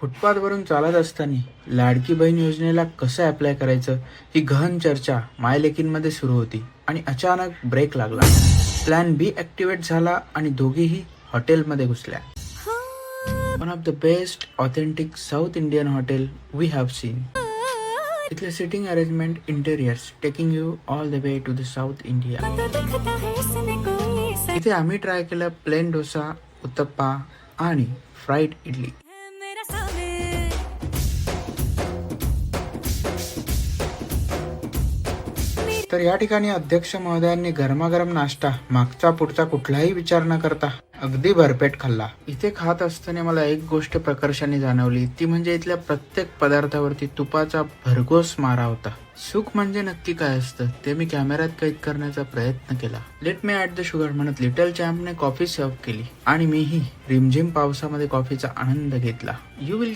फुटपाथवरून चालत असताना लाडकी बहीण योजनेला कसं अप्लाय करायचं ही गहन चर्चा मायलेकींमध्ये सुरू होती आणि अचानक ब्रेक लागला. प्लॅन बी ॲक्टिवेट झाला आणि दोघीही हॉटेलमध्ये घुसल्या. One of the best authentic South Indian hotel we have seen. इथले sitting arrangement, interiors taking you all the way to the South India. इथे आम्ही ट्राय केलं प्लेन डोसा, उत्तप्पा आणि फ्राईड इडली. तर या ठिकाणी अध्यक्ष महोदयांनी गरमागरम नाश्ता मागचा पुढचा कुठलाही विचार न करता अगदी भरपेट खाल्ला. इथे खात असताना मला एक गोष्ट प्रकर्षाने जाणवली, ती म्हणजे इथल्या प्रत्येक पदार्थावरती तुपाचा भरघोस मारा होता. सुख म्हणजे नक्की काय असतं ते मी कॅमेऱ्यात कैद करण्याचा प्रयत्न केला. Let me at the sugar म्हणत लिटल चॅम्पने कॉफी सर्व्ह केली आणि मीही रिमझिम पावसामध्ये कॉफीचा आनंद घेतला. You will